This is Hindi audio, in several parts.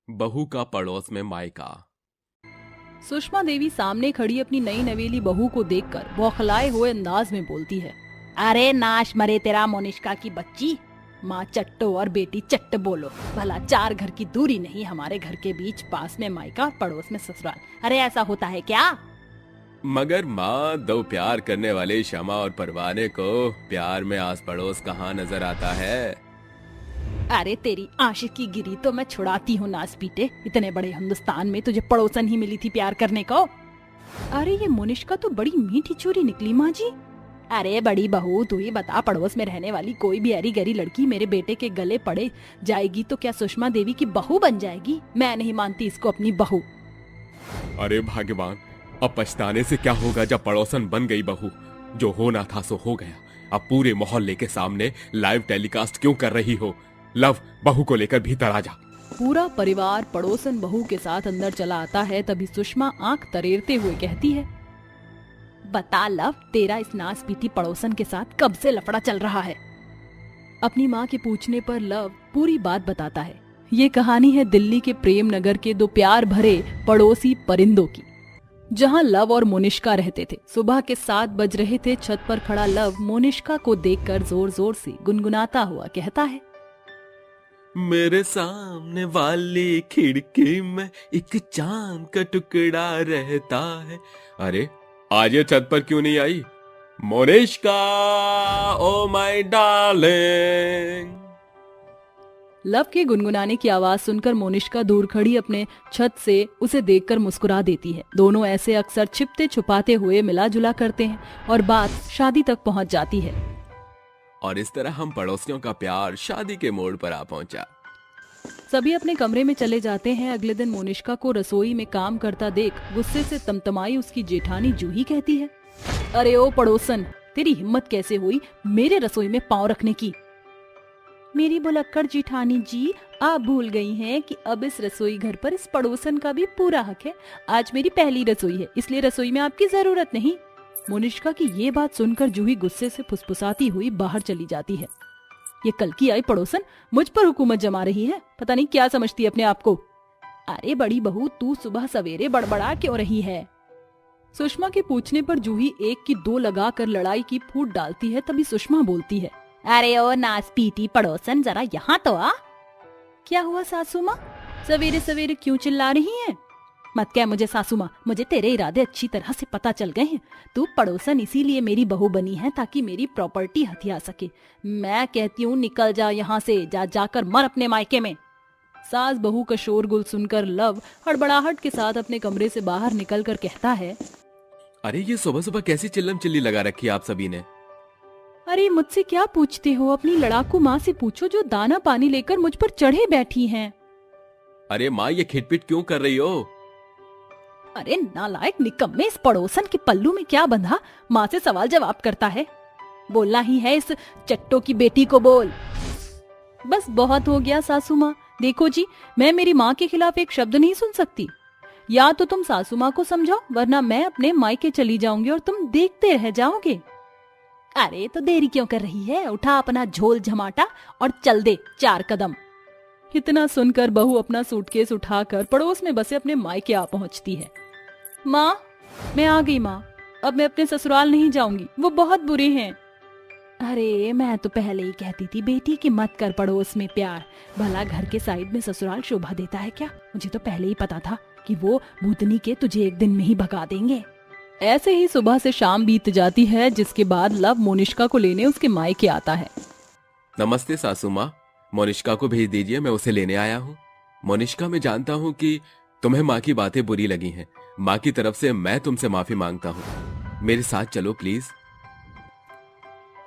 बहू का पड़ोस में मायका। सुषमा देवी सामने खड़ी अपनी नई नवेली बहू को देखकर बौखलाए हुए अंदाज में बोलती है। अरे नाश मरे तेरा मोनिष्का की बच्ची, माँ चट्टो और बेटी चट्ट बोलो। भला 4 घर की दूरी नहीं हमारे घर के बीच, पास में मायका और पड़ोस में ससुराल। अरे ऐसा होता है क्या? मगर माँ, दो प्यार करने वाले शमा और परवाने को प्यार में आस पड़ोस कहाँ नजर आता है? अरे तेरी आशिकी गिरी तो मैं छुड़ाती हूँ नास पीटे। इतने बड़े हिंदुस्तान में तुझे पड़ोसन ही मिली थी प्यार करने को। अरे ये मोनिष्का तो बड़ी मीठी चूरी निकली माँ जी। अरे बड़ी बहू, तू ही बता, पड़ोस में रहने वाली कोई भी अरी गरी लड़की मेरे बेटे के गले पड़े जाएगी तो क्या सुषमा देवी की बहू बन जाएगी? मैं नहीं मानती इसको अपनी बहू। अरे भाग्यवान, अब पछताने से क्या होगा जब पड़ोसन बन गई बहू। जो होना था सो हो गया। अब पूरे मोहल्ले के सामने लाइव टेलीकास्ट क्यों कर रही हो? लव, बहू को लेकर भीतर आ जा। पूरा परिवार पड़ोसन बहू के साथ अंदर चला आता है। तभी सुषमा आंख तरेरते हुए कहती है, बता लव, तेरा इस नास पीटी पड़ोसन के साथ कब से लफड़ा चल रहा है? अपनी माँ के पूछने पर लव पूरी बात बताता है। ये कहानी है दिल्ली के प्रेम नगर के 2 प्यार भरे पड़ोसी परिंदों की, जहाँ लव और मोनिष्का रहते थे। सुबह के 7 बज रहे थे। छत पर खड़ा लव मोनिष्का को देखकर जोर जोर से गुनगुनाता हुआ कहता है, मेरे सामने वाली खिड़की में एक चांद का टुकड़ा रहता है। अरे आज ये छत पर क्यों नहीं आई? मोनिष्का, ओ माय डार्लिंग। लव के गुनगुनाने की आवाज सुनकर मोनिष्का दूर खड़ी अपने छत से उसे देखकर मुस्कुरा देती है। दोनों ऐसे अक्सर छिपते छुपाते हुए मिला जुला करते हैं और बात शादी तक पहुंच जाती है। और इस तरह हम पड़ोसियों का प्यार शादी के मोड़ पर आ पहुंचा। सभी अपने कमरे में चले जाते हैं। अगले दिन मोनिष्का को रसोई में काम करता देख गुस्से से तमतमाई उसकी जेठानी जूही कहती है, अरे ओ पड़ोसन, तेरी हिम्मत कैसे हुई मेरे रसोई में पांव रखने की? मेरी बुलक्कड़ जेठानी जी, आप भूल गई हैं कि अब इस रसोई घर पर इस पड़ोसन का भी पूरा हक है। आज मेरी पहली रसोई है, इसलिए रसोई में आपकी जरूरत नहीं। मोनिष्का की ये बात सुनकर जूही गुस्से से फुसफुसाती हुई बाहर चली जाती है। ये कल की आई पड़ोसन मुझ पर हुकूमत जमा रही है, पता नहीं क्या समझती है अपने आप को। अरे बड़ी बहू, तू सुबह सवेरे बड़बड़ा क्यों रही है? सुषमा के पूछने पर जूही 1 की 2 लगाकर लड़ाई की फूट डालती है। तभी सुषमा बोलती है, अरे ओ नास पीटी पड़ोसन, जरा यहाँ तो आ। क्या हुआ सासू माँ, सवेरे सवेरे क्यों चिल्ला रही हैं? मत कह मुझे सासू माँ, मुझे तेरे इरादे अच्छी तरह से पता चल गए हैं। तू पड़ोसन इसीलिए मेरी बहू बनी है ताकि मेरी प्रॉपर्टी हथिया सके। मैं कहती हूँ निकल जा यहाँ से, जाकर मर अपने मायके में। सास बहू का शोरगुल सुनकर लव हड़बड़ाहट के साथ अपने कमरे से बाहर निकलकर कहता है, अरे ये सुबह सुबह कैसी चिल्लम चिल्ली लगा रखी है आप सभी ने? अरे मुझसे क्या पूछते हो? अपनी लड़ाकू माँ से पूछो जो दाना पानी लेकर मुझ पर चढ़े बैठी हैं। अरे माँ, ये खिटपिट क्यों कर रही हो? अरे नालायक निकम्मे, इस पड़ोसन के पल्लू में क्या बंधा? माँ से सवाल जवाब करता है। बोलना ही है इस चट्टो की बेटी को बोल। बस बहुत हो गया सासू माँ, देखो जी, मैं मेरी माँ के खिलाफ एक शब्द नहीं सुन सकती। या तो तुम सासू माँ को समझाओ, वरना मैं अपने मायके चली जाऊंगी और तुम देखते रह जाओगे। अरे तो देरी क्यों कर रही है? उठा अपना झोल झमाटा और चल दे 4 कदम। इतना सुनकर बहू अपना सूटकेस उठाकर पड़ोस में बसे अपने मायके आ पहुंचती है। माँ, मैं आ गई माँ, अब मैं अपने ससुराल नहीं जाऊंगी, वो बहुत बुरे हैं। अरे मैं तो पहले ही कहती थी बेटी कि मत कर पड़ोस में प्यार, भला घर के साइड में ससुराल शोभा देता है क्या? मुझे तो पहले ही पता था कि वो भूतनी के तुझे एक दिन में ही भगा देंगे। ऐसे ही सुबह से शाम बीत जाती है, जिसके बाद लव मोनिष्का को लेने उसके मायके आता है। नमस्ते सासू माँ, मोनिष्का को भेज दीजिए, मैं उसे लेने आया हूँ। मोनिष्का, मैं जानता हूँ कि तुम्हें माँ की बातें बुरी लगी हैं। माँ की तरफ से मैं तुमसे माफी मांगता हूँ, मेरे साथ चलो प्लीज।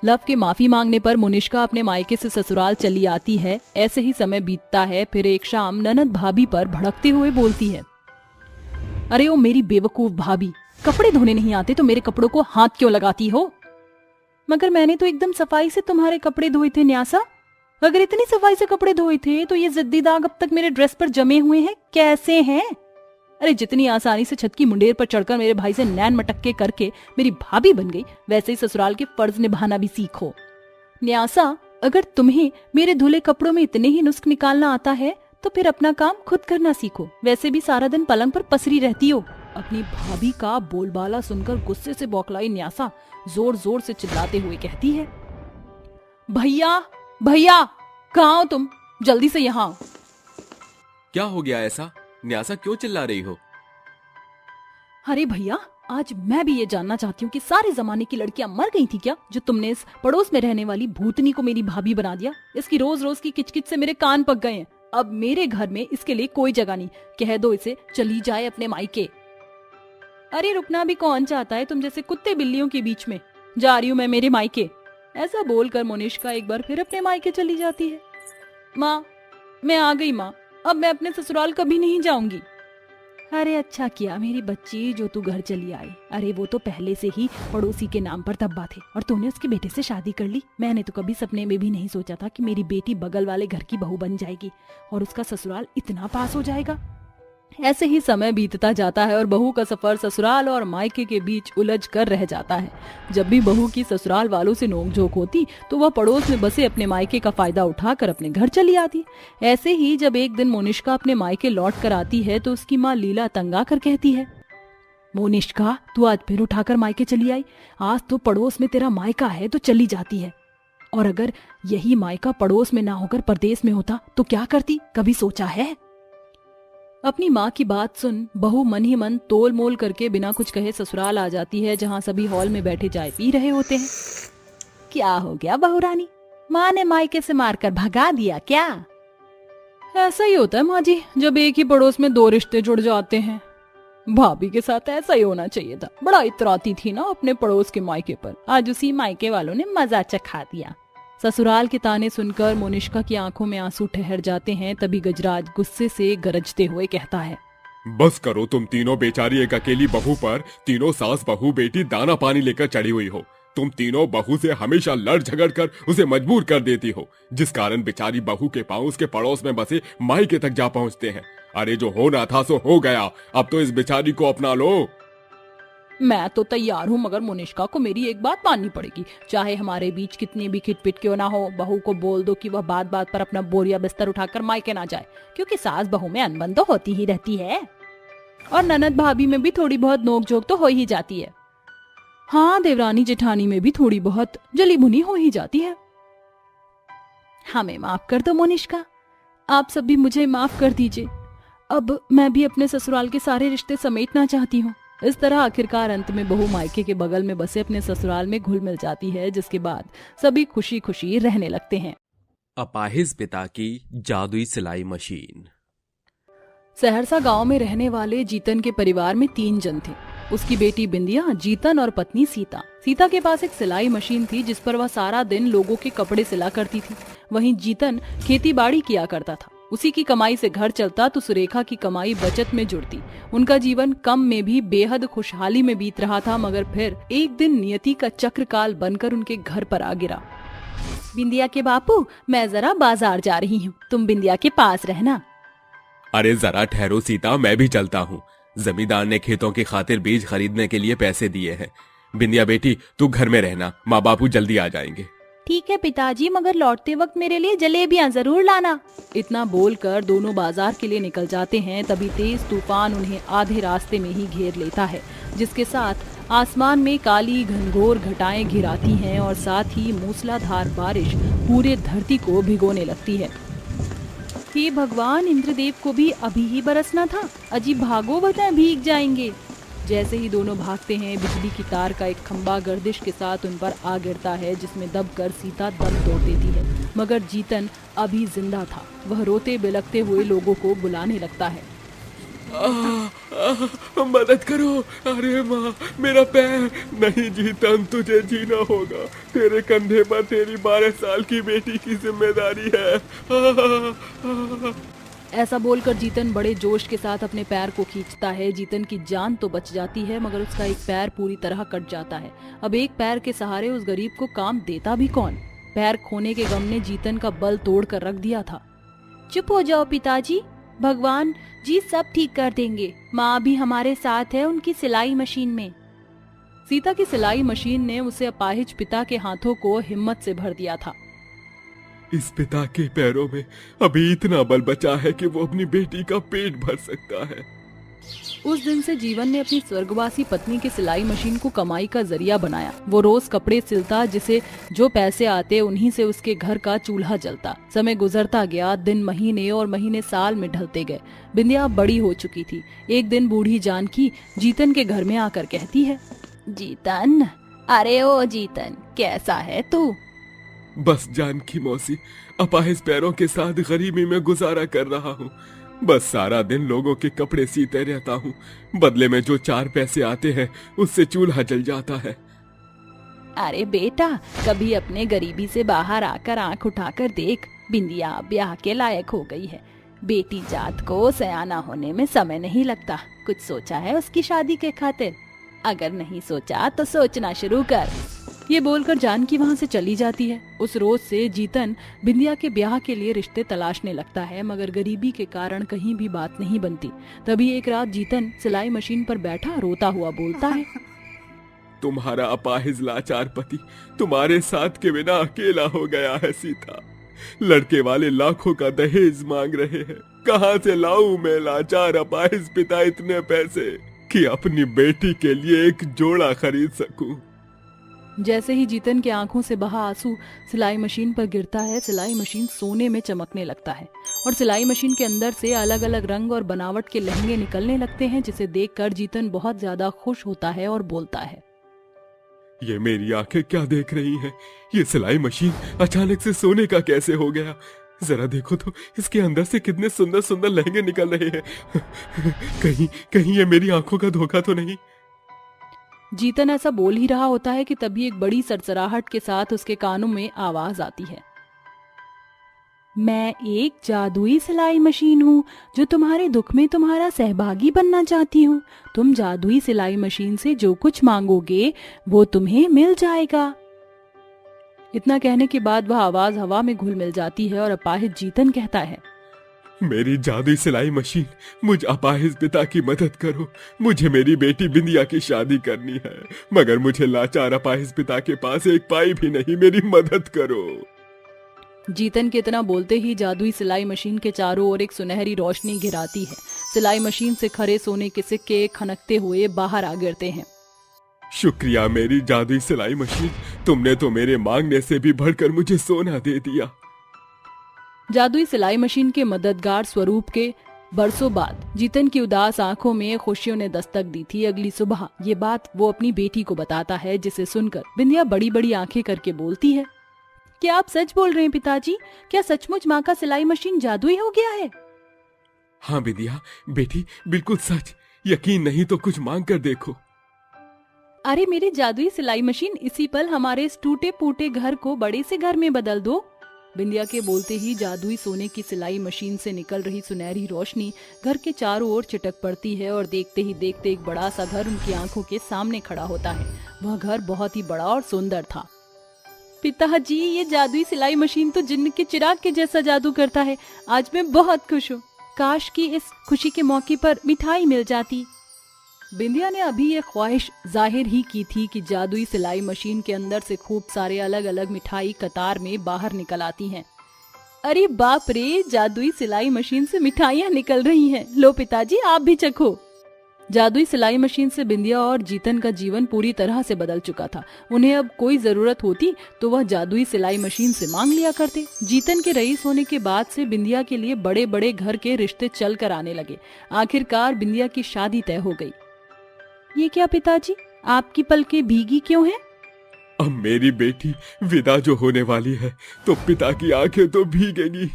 लव के माफी मांगने पर मोनिष्का अपने मायके से ससुराल चली आती है। ऐसे ही समय बीतता है। फिर एक शाम ननद भाभी पर भड़कते हुए बोलती है, अरे ओ मेरी बेवकूफ भाभी, कपड़े धोने नहीं आते तो मेरे कपड़ों को हाथ क्यों लगाती हो? मगर मैंने तो एकदम सफाई से तुम्हारे कपड़े धोए थे न्यासा। अगर इतनी सफाई से कपड़े धोए थे तो ये जिद्दी दाग अब तक मेरे ड्रेस पर जमे हुए हैं, कैसे हैं? अरे जितनी आसानी से छत की मुंडेर पर चढ़कर मेरे भाई से नैन मटक्के करके मेरी भाभी बन गई, वैसे ही ससुराल के फर्ज निभाना भी सीखो। न्यासा, अगर तुम्हें मेरे धुले कपड़ों में इतने ही नुस्ख निकालना आता है तो फिर अपना काम खुद करना सीखो। वैसे भी सारा दिन पलंग पर पसरी रहती हो। अपनी भाभी का बोलबाला सुनकर गुस्से से बौखलाई न्यासा जोर जोर से चिल्लाते हुए कहती है, भैया भैया, कहाँ हो तुम? जल्दी से यहाँ आओ। क्या हो गया ऐसा? न्यासा क्यों चिल्ला रही हो? अरे भैया, आज मैं भी ये जानना चाहती हूँ कि सारे जमाने की लड़कियां मर गई थी क्या, जो तुमने इस पड़ोस में रहने वाली भूतनी को मेरी भाभी बना दिया। इसकी रोज रोज की किचकिच से मेरे कान पक गए हैं। अब मेरे घर में इसके लिए कोई जगह नहीं। कह दो इसे चली जाए अपने मायके। अरे रुकना भी कौन चाहता है तुम जैसे कुत्ते बिल्लियों के बीच में। जा रही हूँ मैं मेरे मायके। ऐसा बोलकर मोनिष्का एक बार फिर अपने मायके चली जाती है। माँ, मैं आ गई माँ, अब मैं अपने ससुराल कभी नहीं जाऊंगी। अरे अच्छा किया मेरी बच्ची जो तू घर चली आई। अरे वो तो पहले से ही पड़ोसी के नाम पर धब्बा थे और तूने उसके बेटे से शादी कर ली। मैंने तो कभी सपने में भी नहीं सोचा था कि मेरी बेटी बगल वाले घर की बहू बन जाएगी और उसका ससुराल इतना पास हो जाएगा। ऐसे ही समय बीतता जाता है और बहू का सफर ससुराल और मायके के बीच उलझ कर रह जाता है। जब भी बहू की ससुराल वालों से नोकझोंक होती तो वह पड़ोस में बसे अपने मायके का फायदा उठाकर अपने घर चली आती। ऐसे ही जब एक दिन मोनिष्का अपने मायके लौट कर आती है तो उसकी माँ लीला तंगा कर कहती है, मोनिष्का, तू आज फिर उठाकर मायके चली आई। आज तो पड़ोस में तेरा मायका है तो चली जाती है, और अगर यही मायका पड़ोस में ना होकर परदेश में होता तो क्या करती, कभी सोचा है? अपनी माँ की बात सुन बहू मन ही मन तोल मोल करके बिना कुछ कहे ससुराल आ जाती है, जहाँ सभी हॉल में बैठे चाय पी रहे होते हैं। क्या हो गया बहू रानी, माँ ने मायके से मारकर भगा दिया क्या? ऐसा ही होता है माँ जी, जब एक ही पड़ोस में दो रिश्ते जुड़ जाते हैं। भाभी के साथ ऐसा ही होना चाहिए था। बड़ा इतराती थी ना अपने पड़ोस के मायके पर, आज उसी मायके वालों ने मजा चखा दिया। ससुराल के ताने सुनकर मोनिष्का की आंखों में आंसू ठहर जाते हैं। तभी गजराज गुस्से से गरजते हुए कहता है, बस करो तुम तीनों बेचारी एक अकेली बहू पर तीनों सास बहू बेटी दाना पानी लेकर चढ़ी हुई हो। तुम तीनों बहू से हमेशा लड़ झगड़ कर उसे मजबूर कर देती हो, जिस कारण बेचारी बहू के पांव उसके पड़ोस में बसे मायके तक जा पहुंचते हैं। अरे जो होना था सो हो गया, अब तो इस बेचारी को अपना लो। मैं तो तैयार हूँ, मगर मोनिष्का को मेरी एक बात माननी पड़ेगी। चाहे हमारे बीच कितनी भी खिटपिट क्यों ना हो, बहू को बोल दो कि वह बात बात पर अपना बोरिया बिस्तर उठाकर मायके ना जाए, क्योंकि सास बहू में अनबन तो होती ही रहती है और ननद भाभी में भी थोड़ी बहुत नोकझोंक तो हो ही जाती है। हाँ, देवरानी जेठानी में भी थोड़ी बहुत जली भुनी हो ही जाती है। हमें माफ कर दो मोनिष्का, आप सब भी मुझे माफ कर दीजिए। अब मैं भी अपने ससुराल के सारे रिश्ते समेटना चाहती हूँ। इस तरह आखिरकार अंत में बहू मायके के बगल में बसे अपने ससुराल में घुल मिल जाती है, जिसके बाद सभी खुशी खुशी रहने लगते हैं। अपाहिज पिता की जादुई सिलाई मशीन। सहरसा गांव में रहने वाले जीतन के परिवार में 3 जन थे। उसकी बेटी बिंदिया, जीतन और पत्नी सीता। सीता के पास एक सिलाई मशीन थी जिस पर वह सारा दिन लोगों के कपड़े सिला करती थी। वहीं जीतन खेती बाड़ी किया करता था। उसी की कमाई से घर चलता तो सुरेखा की कमाई बचत में जुड़ती। उनका जीवन कम में भी बेहद खुशहाली में बीत रहा था, मगर फिर एक दिन नियति का चक्रकाल बनकर उनके घर पर आ गिरा। बिंदिया के बापू, मैं जरा बाजार जा रही हूँ, तुम बिंदिया के पास रहना। अरे जरा ठहरो सीता, मैं भी चलता हूँ। जमींदार ने खेतों की खातिर बीज खरीदने के लिए पैसे दिए हैं। बिंदिया बेटी, तू घर में रहना, माँ बापू जल्दी आ जाएंगे। ठीक है पिताजी, मगर लौटते वक्त मेरे लिए जलेबियां जरूर लाना। इतना बोलकर दोनों बाजार के लिए निकल जाते हैं। तभी तेज तूफान उन्हें आधे रास्ते में ही घेर लेता है, जिसके साथ आसमान में काली घनघोर घटाएं घिराती हैं और साथ ही मूसलाधार बारिश पूरे धरती को भिगोने लगती है। हे भगवान, इंद्रदेव को भी अभी ही बरसना था। अजीब भागो वरना भीग जाएंगे। जैसे ही दोनों भागते हैं, बिजली की तार का एक खंभा गर्दिश के साथ उन पर आ गिरता है, जिसमें दबकर सीता दम तोड़ देती है। मगर जीतन अभी जिंदा था। वह रोते बिलखते हुए लोगों को बुलाने लगता है। मदद करो, अरे माँ, मेरा पैर। नहीं जीतन, तुझे जीना होगा। तेरे कंधे पर तेरी 12 साल की बेटी की जिम्मेदारी है। ऐसा बोलकर जीतन बड़े जोश के साथ अपने पैर को खींचता है। जीतन की जान तो बच जाती है, मगर उसका एक पैर पूरी तरह कट जाता है। अब एक पैर के सहारे उस गरीब को काम देता भी कौन? पैर खोने के गम ने जीतन का बल तोड़ कर रख दिया था। चुप हो जाओ पिताजी, भगवान जी सब ठीक कर देंगे। माँ भी हमारे साथ है उनकी सिलाई मशीन में। सीता की सिलाई मशीन ने उसे अपाहिज पिता के हाथों को हिम्मत से भर दिया था। इस पिता के पैरों में अभी इतना बल बचा है कि वो अपनी बेटी का पेट भर सकता है। उस दिन से जीवन ने अपनी स्वर्गवासी पत्नी की सिलाई मशीन को कमाई का जरिया बनाया। वो रोज कपड़े सिलता, जिसे जो पैसे आते उन्हीं से उसके घर का चूल्हा जलता। समय गुजरता गया, दिन महीने और महीने साल में ढलते गए। बिंदिया बड़ी हो चुकी थी। एक दिन बूढ़ी जानकी जीतन के घर में आकर कहती है, जीतन, अरे ओ जीतन, कैसा है तू? बस जानकी मौसी, अपाहिज पैरों के साथ गरीबी में गुजारा कर रहा हूँ। बस सारा दिन लोगों के कपड़े सीते रहता हूँ। बदले में जो 4 पैसे आते हैं उससे चूल्हा जल जाता है। अरे बेटा, कभी अपने गरीबी से बाहर आकर आंख उठाकर देख। बिंदिया ब्याह के लायक हो गई है। बेटी जात को सयाना होने में समय नहीं लगता। कुछ सोचा है उसकी शादी के खातिर? अगर नहीं सोचा तो सोचना शुरू कर। ये बोलकर जानकी वहाँ से चली जाती है। उस रोज से जीतन बिंदिया के ब्याह के लिए रिश्ते तलाशने लगता है, मगर गरीबी के कारण कहीं भी बात नहीं बनती। तभी एक रात जीतन सिलाई मशीन पर बैठा रोता हुआ बोलता है, तुम्हारा अपाहिज लाचार पति तुम्हारे साथ के बिना अकेला हो गया है सीता। लड़के वाले लाखों का दहेज मांग रहे हैं। कहाँ से लाऊं मैं लाचार अपाहिज पिता इतने पैसे कि अपनी बेटी के लिए एक जोड़ा खरीद सकूं। जैसे ही जीतन के आंखों से बहा आंसू सिलाई मशीन पर गिरता है, सिलाई मशीन सोने में चमकने लगता है और सिलाई मशीन के अंदर से अलग अलग रंग और बनावट के लहंगे निकलने लगते हैं, जिसे देखकर जीतन बहुत ज्यादा खुश होता है और बोलता है, ये मेरी आंखें क्या देख रही हैं? ये सिलाई मशीन अचानक से सोने का कैसे हो गया? जरा देखो तो, इसके अंदर से कितने सुंदर सुंदर लहंगे निकल रहे हैं। कहीं ये मेरी आंखों का धोखा तो नहीं? जीतन ऐसा बोल ही रहा होता है कि तभी एक बड़ी सरसराहट के साथ उसके कानों में आवाज आती है, मैं एक जादुई सिलाई मशीन हूँ जो तुम्हारे दुख में तुम्हारा सहभागी बनना चाहती हूँ। तुम जादुई सिलाई मशीन से जो कुछ मांगोगे वो तुम्हें मिल जाएगा। इतना कहने के बाद वह आवाज हवा में घुल मिल जाती है और अपाहिज जीतन कहता है, मेरी जादुई सिलाई मशीन, मुझ अपाहिज पिता की मदद करो। मुझे मेरी बेटी बिंदिया की शादी करनी है, मगर मुझे लाचार अपाहिज पिता के पास एक पाई भी नहीं। मेरी मदद करो। जीतन के इतना बोलते ही जादुई सिलाई मशीन के चारों ओर एक सुनहरी रोशनी घिराती है। सिलाई मशीन से खरे सोने के सिक्के खनकते हुए बाहर आ गिरते हैं। शुक्रिया मेरी जादुई सिलाई मशीन, तुमने तो मेरे मांगने से भी बढ़कर मुझे सोना दे दिया। जादुई सिलाई मशीन के मददगार स्वरूप के बरसों बाद जीतन की उदास आंखों में खुशियों ने दस्तक दी थी। अगली सुबह ये बात वो अपनी बेटी को बताता है, जिसे सुनकर बिंदिया बड़ी बड़ी आंखें करके बोलती है, क्या आप सच बोल रहे हैं पिताजी? क्या सचमुच माँ का सिलाई मशीन जादुई हो गया है? हाँ बिंदिया बेटी, बिल्कुल सच। यकीन नहीं तो कुछ मांग कर देखो। अरे मेरी जादुई सिलाई मशीन, इसी पल हमारे इस टूटे फूटे घर को बड़े से घर में बदल दो। बिंदिया के बोलते ही जादुई सोने की सिलाई मशीन से निकल रही सुनहरी रोशनी घर के चारों ओर चिटक पड़ती है और देखते ही देखते एक बड़ा सा घर उनकी आंखों के सामने खड़ा होता है। वह घर बहुत ही बड़ा और सुंदर था। पिताजी, ये जादुई सिलाई मशीन तो जिन्न के चिराग के जैसा जादू करता है। आज मैं बहुत खुश हूँ। काश कि इस खुशी के मौके पर मिठाई मिल जाती। बिंदिया ने अभी ये ख्वाहिश जाहिर ही की थी कि जादुई सिलाई मशीन के अंदर से खूब सारे अलग अलग मिठाई कतार में बाहर निकल आती हैं। अरे बाप रे, जादुई सिलाई मशीन से मिठाइयाँ निकल रही हैं। लो पिताजी, आप भी चखो। जादुई सिलाई मशीन से बिंदिया और जीतन का जीवन पूरी तरह से बदल चुका था। उन्हें अब कोई जरूरत होती तो वह जादुई सिलाई मशीन से मांग लिया करते। जीतन के रईस होने के बाद से बिंदिया के लिए बड़े बड़े घर के रिश्ते चल कर आने लगे। आखिरकार बिंदिया की शादी तय हो गई। ये क्या पिताजी, आपकी पलकें भीगी क्यों हैं? अब मेरी बेटी विदा जो होने वाली है तो पिता की आंखें तो भीगेगी।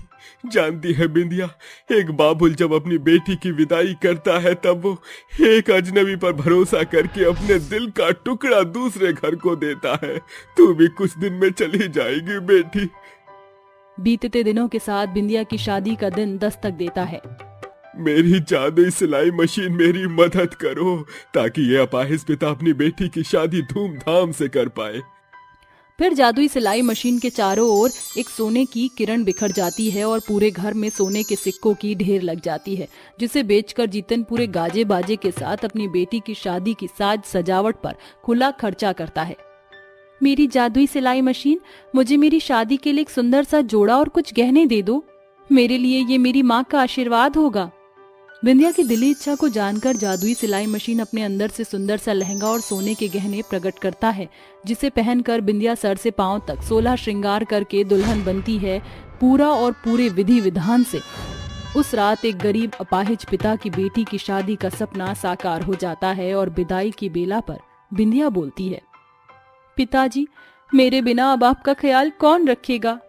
जानती है बिंदिया, एक बाबुल जब अपनी बेटी की विदाई करता है तब वो एक अजनबी पर भरोसा करके अपने दिल का टुकड़ा दूसरे घर को देता है। तू भी कुछ दिन में चली जाएगी बेटी। बीतते दिनों के साथ बिंदिया की शादी का दिन दस्तक देता है। मेरी जादुई सिलाई मशीन, मेरी मदद करो ताकि ये अपाहिज पिता अपनी बेटी की शादी धूमधाम से कर पाए। फिर जादुई सिलाई मशीन के चारों ओर एक सोने की किरण बिखर जाती है और पूरे घर में सोने के सिक्कों की ढेर लग जाती है, जिसे बेचकर जीतन पूरे गाजे बाजे के साथ अपनी बेटी की शादी की साज सजावट पर खुला खर्चा करता है। मेरी जादुई सिलाई मशीन, मुझे मेरी शादी के लिए एक सुंदर सा जोड़ा और कुछ गहने दे दो। मेरे लिए ये मेरी माँ का आशीर्वाद होगा। बिंदिया की दिली इच्छा को जानकर जादुई सिलाई मशीन अपने अंदर से सुंदर सा लहंगा और सोने के गहने प्रकट करता है, जिसे पहनकर बिंदिया सर से पांव तक 16 श्रृंगार करके दुल्हन बनती है, पूरा और पूरे विधि विधान से। उस रात एक गरीब अपाहिज पिता की बेटी की शादी का सपना साकार हो जाता है और विदाई की बेला पर बिंदिया बोलती है, पिताजी, मेरे बिना अब आपका ख्याल कौन रखेगा?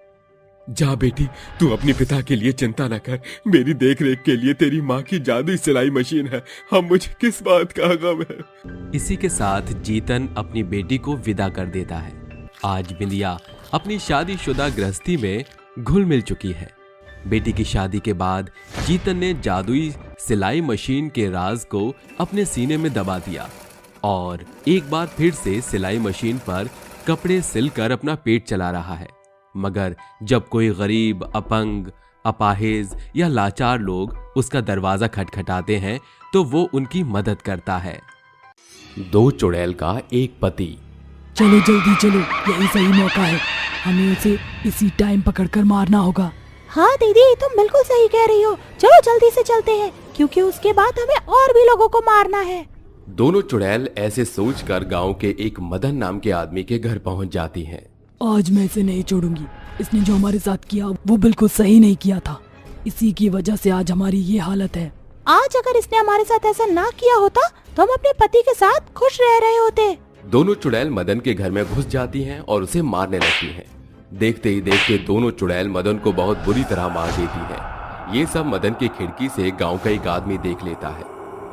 जा बेटी, तू अपने पिता के लिए चिंता न कर। मेरी देखरेख के लिए तेरी माँ की जादुई सिलाई मशीन है। हम मुझे किस बात का गम है। इसी के साथ जीतन अपनी बेटी को विदा कर देता है। आज बिंदिया अपनी शादीशुदा गृहस्थी में घुल मिल चुकी है। बेटी की शादी के बाद जीतन ने जादुई सिलाई मशीन के राज को अपने सीने में दबा दिया और एक बार फिर से सिलाई मशीन पर कपड़े सिलकर अपना पेट चला रहा है। मगर जब कोई गरीब, अपंग, अपाहिज या लाचार लोग उसका दरवाजा खटखटाते हैं तो वो उनकी मदद करता है। 2 चुड़ैल का एक पति। चलो जल्दी चलो, यही सही मौका है। हमें उसे इसी टाइम पकड़कर मारना होगा। हाँ दीदी, तुम बिल्कुल सही कह रही हो। चलो जल्दी से चलते हैं, क्योंकि उसके बाद हमें और भी लोगों को मारना है। दोनों चुड़ैल ऐसे सोचकर गांव के एक मदन नाम के आदमी के घर पहुंच जाती हैं। आज मैं इसे नहीं छोड़ूंगी। इसने जो हमारे साथ किया वो बिल्कुल सही नहीं किया था। इसी की वजह से आज हमारी ये हालत है। आज अगर इसने हमारे साथ ऐसा ना किया होता तो हम अपने पति के साथ खुश रह रहे होते। दोनों चुड़ैल मदन के घर में घुस जाती हैं और उसे मारने लगती हैं। देखते ही देखते दोनों चुड़ैल मदन को बहुत बुरी तरह मार देती हैं। ये सब मदन की खिड़की से गांव का एक आदमी देख लेता है।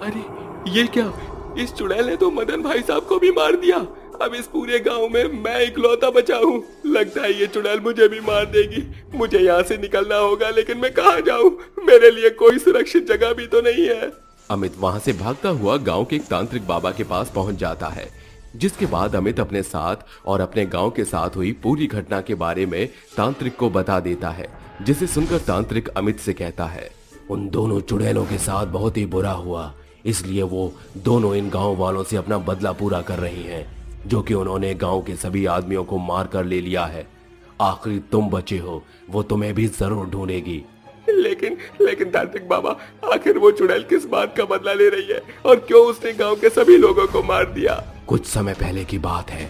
अरे ये क्या, इस चुड़ैल ने तो मदन भाई साहब को भी मार दिया। अब इस पूरे गांव में मैं इकलौता बचा हूँ। लगता है ये चुड़ैल मुझे भी मार देगी। मुझे यहाँ से निकलना होगा, लेकिन मैं कहाँ जाऊँ? मेरे लिए कोई सुरक्षित जगह भी तो नहीं है। अमित वहां से भागता हुआ गांव के एक तांत्रिक बाबा के पास पहुंच जाता है, जिसके बाद अमित अपने साथ और अपने गांव के साथ हुई पूरी घटना के बारे में तांत्रिक को बता देता है। जिसे सुनकर तांत्रिक अमित से कहता है, उन दोनों चुड़ैलों के साथ बहुत ही बुरा हुआ, इसलिए वो दोनों इन गांव वालों से अपना बदला पूरा कर रही हैं, जो कि उन्होंने गांव के सभी आदमियों को मार कर ले लिया है। आखिरी तुम बचे हो, वो तुम्हें भी जरूर ढूंढेगी। लेकिन तांत्रिक बाबा, आखिर वो चुड़ैल किस बात का बदला ले रही है और क्यों उसने गांव के सभी लोगों को मार दिया? कुछ समय पहले की बात है।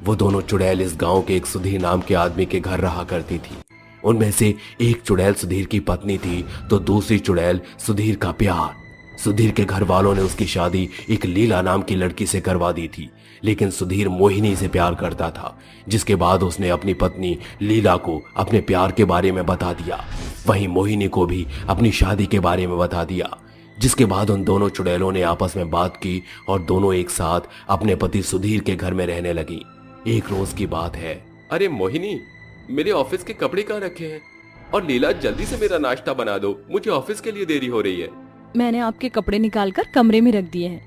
वो दोनों चुड़ैल इस गांव के एक सुधीर नाम के आदमी के घर रहा करती थी। उनमें से एक चुड़ैल सुधीर की पत्नी थी, तो दूसरी चुड़ैल सुधीर का प्यार। सुधीर के घर वालों ने उसकी शादी एक लीला नाम की लड़की से करवा दी थी, लेकिन सुधीर मोहिनी से प्यार करता था, जिसके बाद उसने अपनी पत्नी लीला को अपने प्यार के बारे में बता दिया। वहीं मोहिनी को भी अपनी शादी के बारे में बता दिया, जिसके बाद उन दोनों चुड़ैलों ने आपस में बात की और दोनों एक साथ अपने पति सुधीर के घर में रहने लगी। एक रोज की बात है। अरे मोहिनी, मेरे ऑफिस के कपड़े कहाँ रखे हैं? और लीला, जल्दी से मेरा नाश्ता बना दो, मुझे ऑफिस के लिए देरी हो रही है। मैंने आपके कपड़े निकालकर कमरे में रख दिए हैं।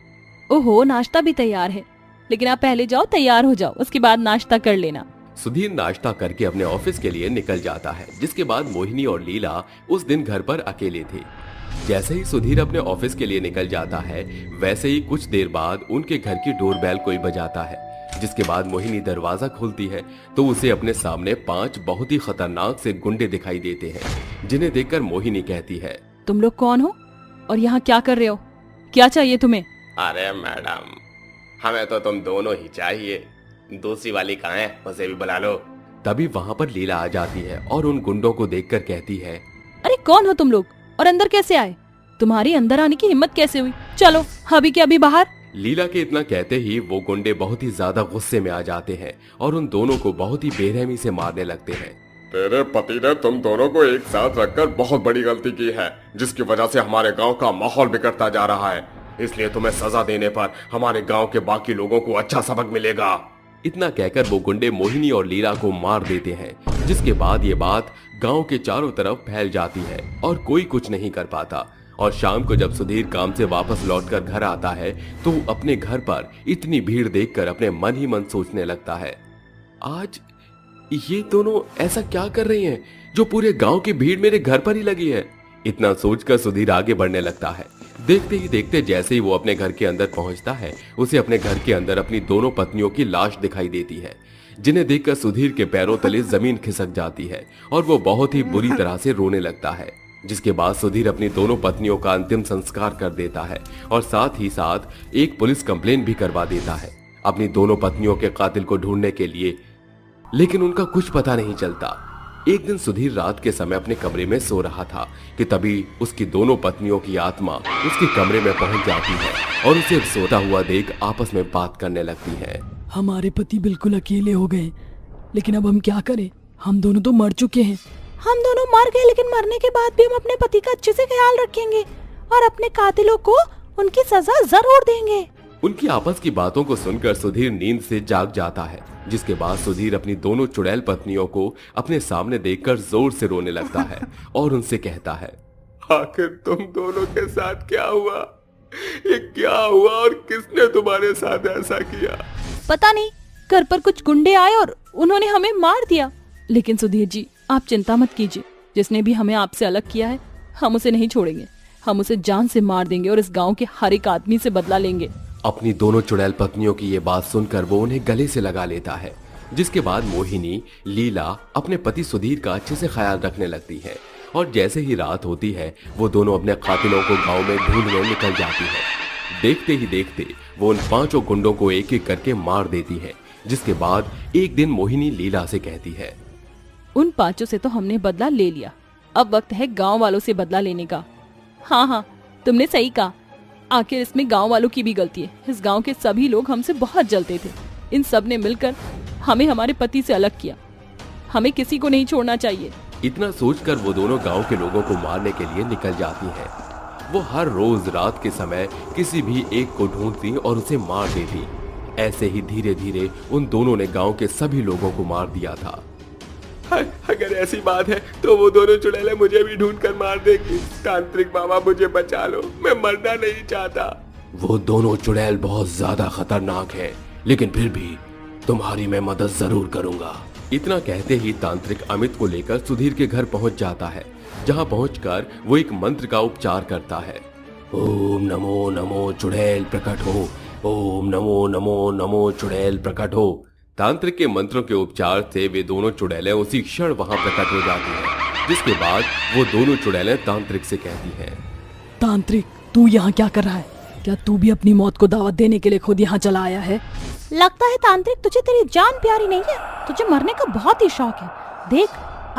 ओहो, नाश्ता भी तैयार है, लेकिन आप पहले जाओ, तैयार हो जाओ, उसके बाद नाश्ता कर लेना। सुधीर नाश्ता करके अपने ऑफिस के लिए निकल जाता है, जिसके बाद मोहिनी और लीला उस दिन घर पर अकेले थे। जैसे ही सुधीर अपने ऑफिस के लिए निकल जाता है, वैसे ही कुछ देर बाद उनके घर की डोरबेल कोई बजाता है, जिसके बाद मोहिनी दरवाजा खोलती है तो उसे अपने सामने 5 बहुत ही खतरनाक से गुंडे दिखाई देते हैं, जिन्हें देखकर मोहिनी कहती है, तुम लोग कौन हो और यहाँ क्या कर रहे हो? क्या चाहिए तुम्हें? अरे मैडम, हमें तो तुम दोनों ही चाहिए। दूसरी वाली कहाँ है? उसे भी बुला लो। तभी वहाँ पर लीला आ जाती है और उन गुंडों को देखकर कहती है, अरे कौन हो तुम लोग और अंदर कैसे आए? तुम्हारी अंदर आने की हिम्मत कैसे हुई? चलो अभी के अभी बाहर। लीला के इतना कहते ही वो गुंडे बहुत ही ज्यादा गुस्से में आ जाते हैं और उन दोनों को बहुत ही बेरहमी से मारने लगते हैं। तेरे पति ने तुम दोनों को एक साथ रखकर बहुत बड़ी गलती की है, जिसकी वजह से हमारे गांव का माहौल बिगड़ता जा रहा है। इसलिए तुम्हें सजा देने पर हमारे गांव के बाकी लोगों को अच्छा सबक मिलेगा। इतना कहकर वो गुंडे मोहिनी और लीला को मार देते हैं, जिसके बाद ये बात गांव के चारों तरफ फैल जाती है और कोई कुछ नहीं कर पाता। और शाम को जब सुधीर काम से वापस लौटकर घर आता है तो अपने घर पर इतनी भीड़ देखकर अपने मन ही मन सोचने लगता है, आज ये दोनों ऐसा क्या कर रही हैं जो पूरे गांव की भीड़ मेरे घर पर ही लगी है। इतना सोचकर सुधीर आगे बढ़ने लगता है। देखते ही देखते जैसे ही वो अपने घर के अंदर पहुंचता है, उसे अपने घर के अंदर अपनी दोनों पत्नियों की लाश दिखाई देती है, जिन्हें देखकर सुधीर के पैरों तले जमीन खिसक जाती है और वो बहुत ही बुरी तरह से रोने लगता है। जिसके बाद सुधीर अपनी दोनों पत्नियों का अंतिम संस्कार कर देता है और साथ ही साथ एक पुलिस कंप्लेन भी करवा देता है अपनी दोनों पत्नियों के कातिल को ढूंढने के लिए, लेकिन उनका कुछ पता नहीं चलता। एक दिन सुधीर रात के समय अपने कमरे में सो रहा था कि तभी उसकी दोनों पत्नियों की आत्मा उसके कमरे में पहुंच जाती है और उसे सोता हुआ देख आपस में बात करने लगती है। हमारे पति बिल्कुल अकेले हो गए, लेकिन अब हम क्या करें? हम दोनों तो मर चुके हैं। हम दोनों मर गए, लेकिन मरने के बाद भी हम अपने पति का अच्छे से ख्याल रखेंगे और अपने कातिलों को उनकी सजा जरूर देंगे। उनकी आपस की बातों को सुनकर सुधीर नींद से जाग जाता है, जिसके बाद सुधीर अपनी दोनों चुड़ैल पत्नियों को अपने सामने देखकर जोर से रोने लगता है और उनसे कहता है, आखिर तुम दोनों के साथ क्या हुआ? ये क्या हुआ और किसने तुम्हारे साथ ऐसा किया? पता नहीं, घर पर कुछ गुंडे आए और उन्होंने हमें मार दिया। लेकिन सुधीर जी, आप चिंता मत कीजिए, जिसने भी हमें आपसे अलग किया है हम उसे नहीं छोड़ेंगे। हम उसे जान से मार देंगे और इस गांव के हर एक आदमी से बदला लेंगे। अपनी दोनों चुड़ैल पत्नियों की ये बात सुनकर वो उन्हें गले से लगा लेता है। जिसके बाद मोहिनी, लीला अपने पति सुधीर का अच्छे से ख्याल रखने लगती है और जैसे ही रात होती है वो दोनों अपने कातिलों को गांव में ढूंढने निकल जाती है। देखते ही देखते वो उन 5 गुंडों को एक एक करके मार देती है। जिसके बाद एक दिन मोहिनी लीला से कहती है, उन 5 से तो हमने बदला ले लिया, अब वक्त है गांव वालों से बदला लेने का। हाँ, तुमने सही कहा, आखिर इसमें गांव वालों की भी गलती है। इस गांव के सभी लोग हमसे बहुत जलते थे। इन सब ने मिलकर हमें हमारे पति से अलग किया। हमें किसी को नहीं छोड़ना चाहिए। इतना सोचकर वो दोनों गांव के लोगों को मारने के लिए निकल जाती हैं। वो हर रोज रात के समय किसी भी एक को ढूंढती और उसे मार देती। ऐसे ही धीरे धीरे उन दोनों ने गांव के सभी लोगों को मार दिया था। अगर ऐसी बात है तो वो दोनों चुड़ैलें मुझे भी ढूंढ कर मार देगी। तांत्रिक बाबा मुझे बचा लो, मैं मरना नहीं चाहता। वो दोनों चुड़ैल बहुत ज्यादा खतरनाक है, लेकिन फिर भी तुम्हारी मैं मदद जरूर करूंगा। इतना कहते ही तांत्रिक अमित को लेकर सुधीर के घर पहुंच जाता है, जहां पहुंचकर वो एक मंत्र का उपचार करता है। ओम नमो नमो चुड़ैल प्रकट हो, ओम नमो नमो नमो चुड़ैल प्रकट हो। तांत्रिक के मंत्रों के उपचार से वे दोनों चुड़ैलें उसी क्षण वहां प्रकट हो जाती हैं। जिसके बाद वो दोनों चुड़ैलें तांत्रिक से कहती हैं, तांत्रिक, तू यहाँ क्या कर रहा है? क्या तू भी अपनी मौत को दावत देने के लिए खुद यहाँ चला आया है? लगता है तांत्रिक तुझे तेरी जान प्यारी नहीं है, तुझे मरने का बहुत ही शौक है। देख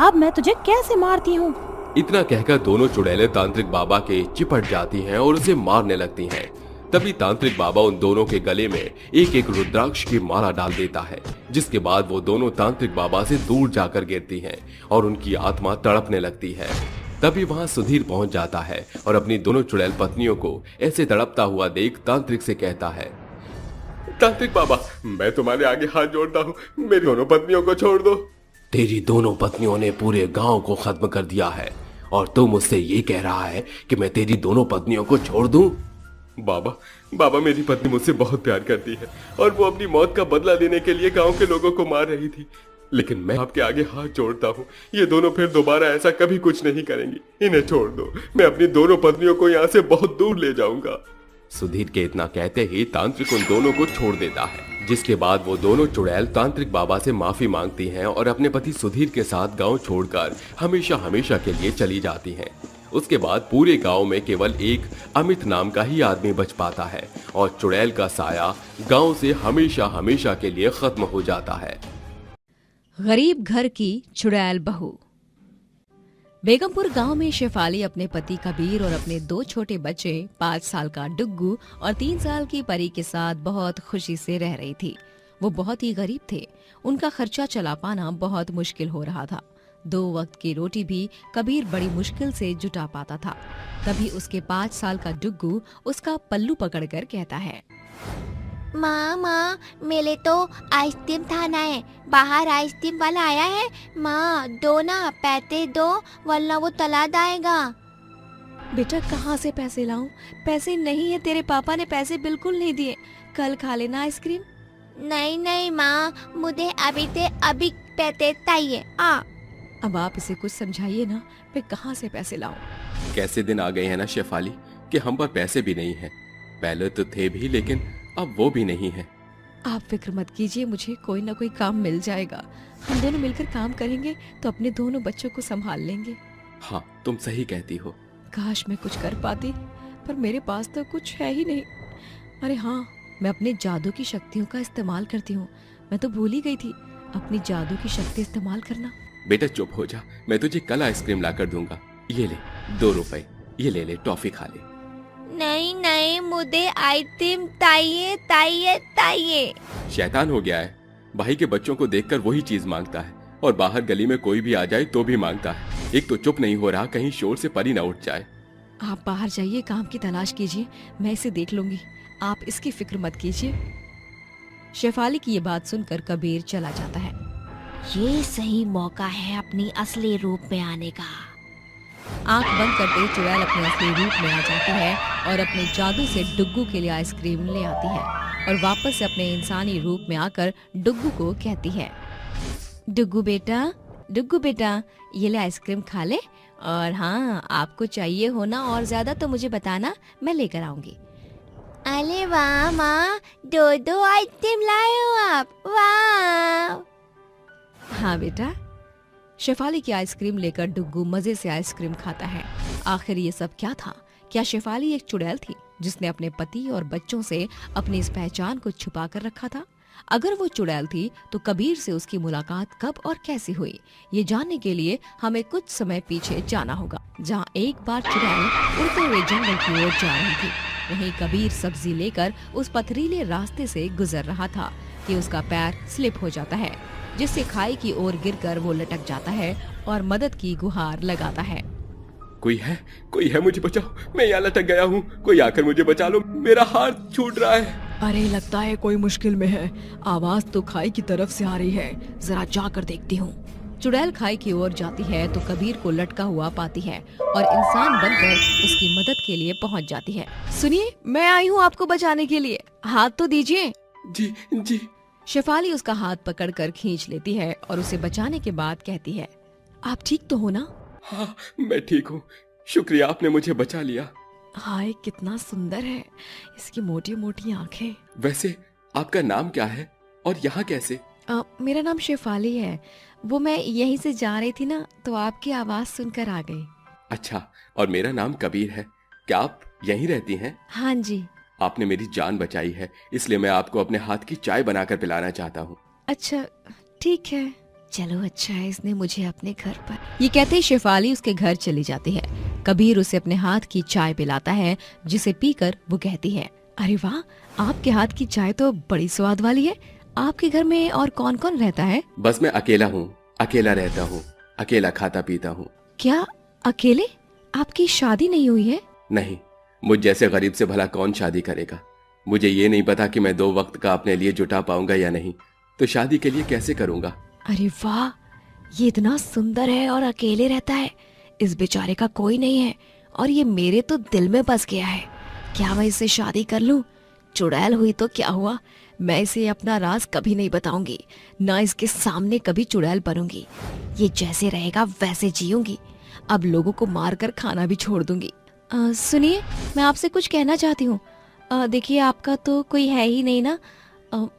अब मैं तुझे कैसे मारती हूँ। इतना कहकर दोनों चुड़ैलें तांत्रिक बाबा के चिपट जाती हैं और उसे मारने लगती हैं। तभी तांत्रिक बाबा उन दोनों के गले में एक एक रुद्राक्ष की माला डाल देता है। जिसके बाद वो दोनों तांत्रिक बाबा से दूर जाकर गिरती हैं और उनकी आत्मा तड़पने लगती है। तभी वहां सुधीर पहुंच जाता है और अपनी दोनों चुड़ैल पत्नियों को ऐसे तड़पता हुआ देख तांत्रिक से कहता है, तांत्रिक बाबा, मैं तुम्हारे आगे हाथ जोड़ता हूँ, मेरी दोनों पत्नियों को छोड़ दो। तेरी दोनों पत्नियों ने पूरे गांव को खत्म कर दिया है और तू मुझसे ये कह रहा है कि मैं तेरी दोनों पत्नियों को छोड़ दूं? बाबा, मेरी पत्नी मुझसे बहुत प्यार करती है और वो अपनी मौत का बदला लेने के लिए गांव के लोगों को मार रही थी। लेकिन मैं आपके आगे हाथ जोड़ता हूँ, ये दोनों फिर दोबारा ऐसा कभी कुछ नहीं करेंगी। इन्हें छोड़ दो, मैं अपनी दोनों पत्नियों को यहाँ से बहुत दूर ले जाऊंगा। सुधीर के इतना कहते ही तांत्रिक उन दोनों को छोड़ देता है। जिसके बाद वो दोनों चुड़ैल तांत्रिक बाबा से माफी मांगती हैं और अपने पति सुधीर के साथ गांव छोड़कर हमेशा हमेशा के लिए चली जाती हैं। उसके बाद पूरे गांव में केवल एक अमित नाम का ही आदमी बच पाता है और चुड़ैल का साया गांव से हमेशा हमेशा के लिए खत्म हो जाता है। गरीब घर की चुड़ैल बहू। बेगमपुर गांव में शेफाली अपने पति कबीर और अपने 2 छोटे बच्चे 5 साल का डुग्गू और 3 साल की परी के साथ बहुत खुशी से रह रही थी। वो बहुत ही गरीब थे, उनका खर्चा चला पाना बहुत मुश्किल हो रहा था। 2 वक्त की रोटी भी कबीर बड़ी मुश्किल से जुटा पाता था। तभी उसके 5 साल का डुग्गू उसका पल्लू पकड़कर कहता है, माँ, मेरे तो आइसक्रीम खाना है, बाहर आइसक्रीम वाला आया है। माँ, दो ना, पैसे दो वरना वो तला जाएगा। बेटा कहाँ से पैसे लाऊं? पैसे नहीं है, तेरे पापा ने पैसे बिल्कुल नहीं दिए। कल खा लेना आइसक्रीम। नहीं माँ, मुझे अभी पैसे चाहिए। अब आप इसे कुछ समझाइए ना, मैं कहाँ से पैसे लाऊं? कैसे दिन आ गए हैं ना शेफाली कि हम पर पैसे भी नहीं हैं। पहले तो थे भी, लेकिन अब वो भी नहीं है। आप फिक्र मत कीजिए, मुझे कोई ना कोई काम मिल जाएगा। हम दोनों मिलकर काम करेंगे तो अपने दोनों बच्चों को संभाल लेंगे। हाँ, तुम सही कहती हो। काश मैं कुछ कर पाती, पर मेरे पास तो कुछ है ही नहीं। अरे हाँ, मैं अपने जादू की शक्तियों का इस्तेमाल करती हूँ। मैं तो भूल ही गई थी अपनी जादू की शक्ति इस्तेमाल करना। बेटा चुप हो जा, मैं तुझे कल आइसक्रीम लाकर दूंगा। ये ले 2 रुपए, ये ले ले, टॉफी खा ले। नहीं नहीं, मुझे आइसक्रीम चाहिए चाहिए चाहिए। शैतान हो गया है, भाई के बच्चों को देखकर वही चीज मांगता है, और बाहर गली में कोई भी आ जाए तो भी मांगता है। एक तो चुप नहीं हो रहा, कहीं शोर से परी ना उठ जाए। आप बाहर जाइए, काम की तलाश कीजिए, मैं इसे देख लूंगी। आप इसकी फिक्र मत कीजिए। शेफाली की ये बात सुनकर कबीर चला जाता है। ये सही मौका है अपनी असली रूप में आने का। आंख बंद करते ही चुड़ैल अपने असली रूप में आ जाती है और अपने जादू से डुग्गू के लिए आइसक्रीम ले आती है और वापस से अपने इंसानी रूप में आकर डुग्गू को कहती है, डुग्गू बेटा, ये ले आइसक्रीम खा ले, और हाँ, आपको चाहिए हो ना और ज्यादा तो मुझे बताना, मैं लेकर आऊंगी। अरे वाह माँ, 2 आइसक्रीम लाए हो आप, वाह। हाँ बेटा। शेफाली की आइसक्रीम लेकर डुग्गू मजे से आइसक्रीम खाता है। आखिर ये सब क्या था? क्या शेफाली एक चुड़ैल थी जिसने अपने पति और बच्चों से अपनी इस पहचान को छुपा कर रखा था? अगर वो चुड़ैल थी तो कबीर से उसकी मुलाकात कब और कैसे हुई, ये जानने के लिए हमें कुछ समय पीछे जाना होगा, जहाँ एक बार चुड़ैल उड़ते हुए जंगल की ओर जा रही थी। वहीं कबीर सब्जी लेकर उस पथरीले रास्ते से गुजर रहा था कि उसका पैर स्लिप हो जाता है, जिससे खाई की ओर गिरकर वो लटक जाता है और मदद की गुहार लगाता है। कोई है, मुझे बचाओ, मैं यहाँ लटक गया हूँ, कोई आकर मुझे बचा लो, मेरा हाथ छूट रहा है। अरे लगता है कोई मुश्किल में है, आवाज तो खाई की तरफ से आ रही है, जरा जाकर देखती हूँ। चुड़ैल खाई की ओर जाती है तो कबीर को लटका हुआ पाती है और इंसान बनकर उसकी मदद के लिए पहुँच जाती है। सुनिए, मैं आई हूँ आपको बचाने के लिए, हाथ तो दीजिए। जी। शेफाली उसका हाथ पकड़कर खींच लेती है और उसे बचाने के बाद कहती है, आप ठीक तो हो ना? हाँ, मैं ठीक हूँ, शुक्रिया, आपने मुझे बचा लिया। हाय, कितना सुंदर है, इसकी मोटी मोटी आंखें। वैसे आपका नाम क्या है और यहाँ कैसे? मेरा नाम शेफाली है। वो मैं यहीं से जा रही थी ना, तो आपकी आवाज सुनकर आ गई। अच्छा, और मेरा नाम कबीर है। क्या आप यहीं रहती हैं? हाँ जी। आपने मेरी जान बचाई है, इसलिए मैं आपको अपने हाथ की चाय बनाकर पिलाना चाहता हूँ। अच्छा, ठीक है, चलो, अच्छा है इसने मुझे अपने घर पर। ये कहते ही शेफाली उसके घर चली जाती है। कबीर उसे अपने हाथ की चाय पिलाता है, जिसे पीकर वो कहती है, अरे वाह, आपके हाथ की चाय तो बड़ी स्वाद वाली है। आपके घर में और कौन कौन रहता है? बस मैं अकेला हूँ, अकेला रहता हूँ, अकेला खाता पीता हूँ। क्या अकेले? आपकी शादी नहीं हुई है? नहीं, मुझ जैसे गरीब से भला कौन शादी करेगा। मुझे ये नहीं पता कि मैं 2 वक्त का अपने लिए जुटा पाऊंगा या नहीं, तो शादी के लिए कैसे करूंगा। अरे वाह, ये इतना सुंदर है और अकेले रहता है, इस बेचारे का कोई नहीं है और ये मेरे तो दिल में बस गया है। क्या मैं इससे शादी कर लूं? चुड़ैल हुई तो क्या हुआ, मैं इसे अपना राज कभी नहीं बताऊंगी, ना इसके सामने कभी चुड़ैल बनूंगी। ये जैसे रहेगा वैसे जीऊंगी, अब लोगों को मारकर खाना भी छोड़ दूंगी। सुनिए, मैं आपसे कुछ कहना चाहती हूँ। देखिए, आपका तो कोई है ही नहीं ना,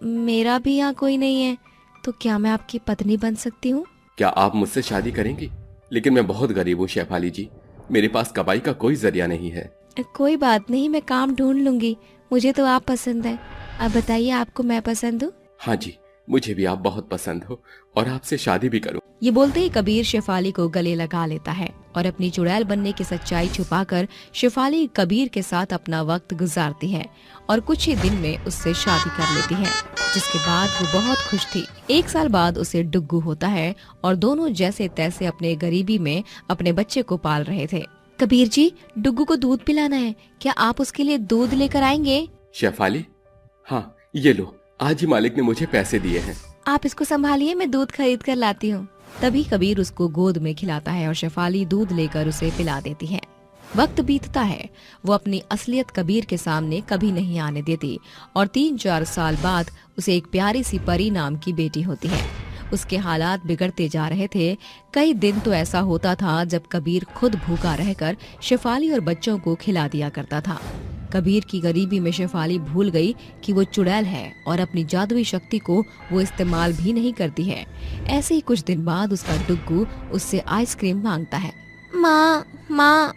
मेरा भी यहाँ कोई नहीं है, तो क्या मैं आपकी पत्नी बन सकती हूँ? क्या आप मुझसे शादी करेंगी? लेकिन मैं बहुत गरीब हूँ शेफाली जी, मेरे पास कमाई का कोई जरिया नहीं है। कोई बात नहीं, मैं काम ढूंढ लूंगी, मुझे तो आप पसंद है। अब बताइए, आपको मैं पसंद हूँ? हाँ जी, मुझे भी आप बहुत पसंद हो और आपसे शादी भी करूँ। ये बोलते ही कबीर शेफाली को गले लगा लेता है और अपनी चुड़ैल बनने की सच्चाई छुपाकर शेफाली कबीर के साथ अपना वक्त गुजारती है और कुछ ही दिन में उससे शादी कर लेती है, जिसके बाद वो बहुत खुश थी। 1 साल बाद उसे डुग्गू होता है और दोनों जैसे तैसे अपने गरीबी में अपने बच्चे को पाल रहे थे। कबीर जी, डुग्गू को दूध पिलाना है, क्या आप उसके लिए दूध लेकर आएंगे? शेफाली, हाँ ये लो, आज ही मालिक ने मुझे पैसे दिए हैं। आप इसको संभालिए, मैं दूध खरीद कर लाती हूँ। तभी कबीर उसको गोद में खिलाता है और शेफाली दूध लेकर उसे पिला देती है। वक्त बीतता है, वो अपनी असलियत कबीर के सामने कभी नहीं आने देती और 3-4 साल बाद उसे एक प्यारी सी परी नाम की बेटी होती है। उसके हालात बिगड़ते जा रहे थे। कई दिन तो ऐसा होता था जब कबीर खुद भूखा रहकर शेफाली और बच्चों को खिला दिया करता था। कबीर की गरीबी में शेफाली भूल गई कि वो चुड़ैल है और अपनी जादुई शक्ति को वो इस्तेमाल भी नहीं करती है। ऐसे ही कुछ दिन बाद उसका डुग्गू उससे आइसक्रीम मांगता है। माँ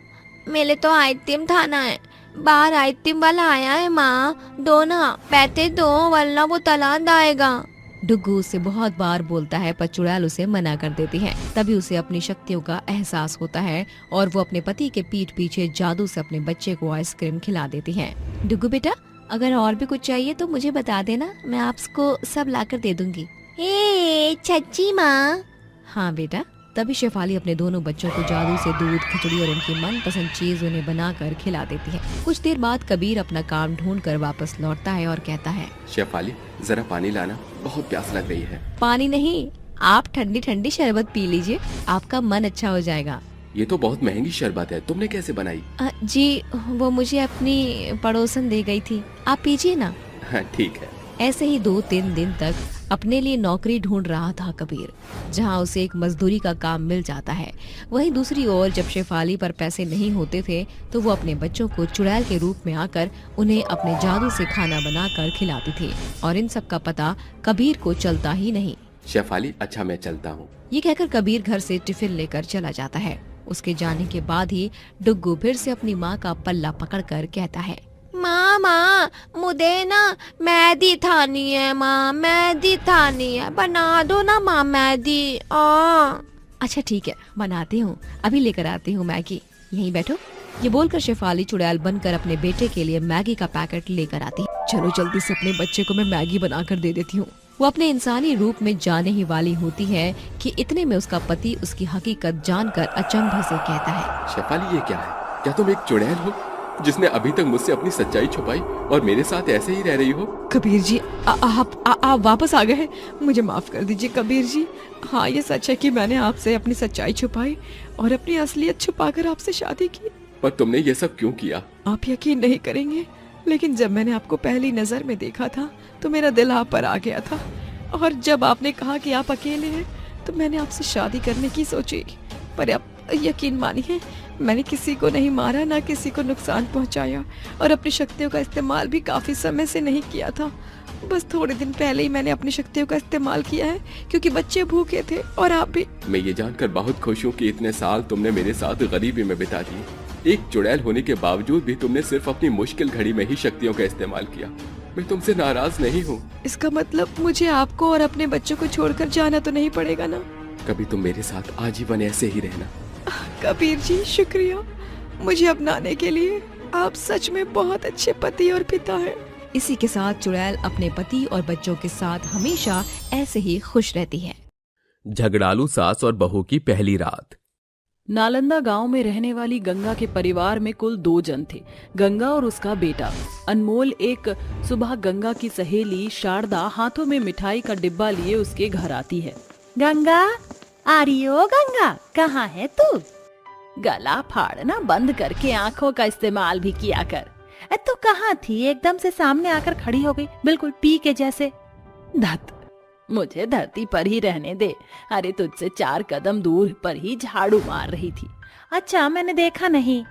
मेरे तो आइसक्रीम खाना है, बाहर आइसक्रीम वाला आया है माँ, दो ना पैसे दो वरना वो तलाक आएगा। डुग्गू उससे बहुत बार बोलता है पर चुड़ैल उसे मना कर देती है। तभी उसे अपनी शक्तियों का एहसास होता है और वो अपने पति के पीठ पीछे जादू से अपने बच्चे को आइसक्रीम खिला देती है। डुग्गू बेटा, अगर और भी कुछ चाहिए तो मुझे बता देना, मैं आपको सब लाकर दे दूंगी। हे सच्ची माँ? हाँ बेटा। तभी शेफाली अपने दोनों बच्चों को जादू से दूध, खिचड़ी और उनकी मनपसंद चीज उन्हें बनाकर खिला देती है। कुछ देर बाद कबीर अपना काम ढूंढकर वापस लौटता है और कहता है, शेफाली जरा पानी लाना, बहुत प्यास लग रही है। पानी नहीं, आप ठंडी ठंडी शरबत पी लीजिए, आपका मन अच्छा हो जाएगा। ये तो बहुत महंगी शरबत है, तुमने कैसे बनाई? जी वो मुझे अपनी पड़ोसन दे गई थी, आप पीजिए ना। हाँ ठीक है। ऐसे ही 2-3 दिन तक अपने लिए नौकरी ढूंढ रहा था कबीर, जहां उसे एक मजदूरी का काम मिल जाता है। वहीं दूसरी ओर जब शेफाली पर पैसे नहीं होते थे तो वो अपने बच्चों को चुड़ैल के रूप में आकर उन्हें अपने जादू से खाना बनाकर खिलाती थी और इन सब का पता कबीर को चलता ही नहीं। शेफाली अच्छा मैं चलता हूँ। ये कहकर कबीर घर से टिफिन लेकर चला जाता है। उसके जाने के बाद ही डुग्गू फिर से अपनी माँ का पल्ला पकड़कर कहता है, माँ मुझे ना मेहंदी थानी है माँ, मेहंदी थानी है, बना दो ना माँ मेहंदी। अच्छा ठीक है बनाती हूँ, अभी लेकर आती हूँ मैगी, यहीं बैठो। ये बोलकर शेफाली चुड़ैल बनकर अपने बेटे के लिए मैगी का पैकेट लेकर आती है। चलो जल्दी से अपने बच्चे को मैं मैगी बनाकर दे देती हूँ। वो अपने इंसानी रूप में जाने ही वाली होती है कि इतने में उसका पति उसकी हकीकत जानकर अचंभे से कहता है, शेफाली ये क्या है? क्या तुम एक चुड़ैल हो जिसने अभी तक मुझसे अपनी सच्चाई छुपाई और मेरे साथ ऐसे ही रह रही हो? कबीर जी आप वापस आ गए हैं, मुझे माफ कर दीजिए कबीर जी। हाँ ये सच है कि मैंने आपसे अपनी सच्चाई छुपाई और अपनी असलियत छुपाकर आपसे शादी की। पर तुमने ये सब क्यों किया? आप यकीन नहीं करेंगे, लेकिन जब मैंने आपको पहली नजर में देखा था तो मेरा दिल आप पर आ गया था और जब आपने कहा कि आप अकेले हैं तो मैंने आपसे शादी करने की सोची। पर अब यकीन मानिए मैंने किसी को नहीं मारा, ना किसी को नुकसान पहुंचाया और अपनी शक्तियों का इस्तेमाल भी काफी समय से नहीं किया था। बस थोड़े दिन पहले ही मैंने अपनी शक्तियों का इस्तेमाल किया है क्योंकि बच्चे भूखे थे और आप भी। मैं ये जानकर बहुत खुश हूँ कि इतने साल तुमने मेरे साथ गरीबी में बिता दिए। एक चुड़ैल होने के बावजूद भी तुमने सिर्फ अपनी मुश्किल घड़ी में ही शक्तियों का इस्तेमाल किया। मैं तुमसे नाराज नहीं हूँ। इसका मतलब मुझे आपको और अपने बच्चों को छोड़कर जाना तो नहीं पड़ेगा ना? कभी तुम मेरे साथ आजीवन ऐसे ही रहना। कबीर जी शुक्रिया मुझे अपनाने के लिए, आप सच में बहुत अच्छे पति और पिता हैं। इसी के साथ चुड़ैल अपने पति और बच्चों के साथ हमेशा ऐसे ही खुश रहती है। झगड़ालू सास और बहू की पहली रात। नालंदा गांव में रहने वाली गंगा के परिवार में कुल 2 जन थे, गंगा और उसका बेटा अनमोल। एक सुबह गंगा की सहेली शारदा हाथों में मिठाई का डिब्बा लिए उसके घर आती है। गंगा आ रही हो? गंगा कहाँ है तू? गला फाड़ना बंद करके आंखों का इस्तेमाल भी किया कर। तू कहाँ थी? एकदम से सामने आकर खड़ी हो गई, बिल्कुल पी के जैसे। धत, मुझे धरती पर ही रहने दे। अरे तुझसे 4 कदम दूर पर ही झाड़ू मार रही थी। अच्छा मैंने देखा नहीं।